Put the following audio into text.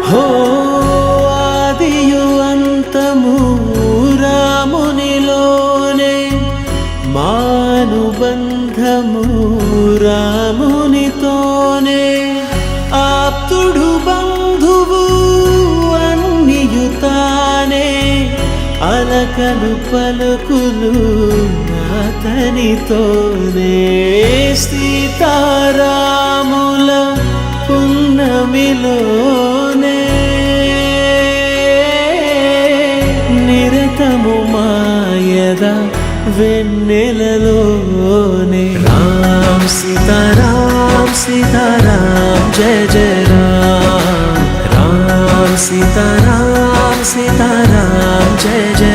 హో ఆదియు అంతము రామునిలోనే, మానుబంధము రామునితోనే, ఆప్తుడు బంధువు అన్నియుతానే, అలకలు పలుకులు అతనితోనే. సీతారాముల పున్నమిలోనే, నిరతము మాయద వెన్నెలలోనే. రామ్ సీతారాం సీతారాం జయ జయ రామ్. రామ్ సీతారాం సీతారాం జయ జయ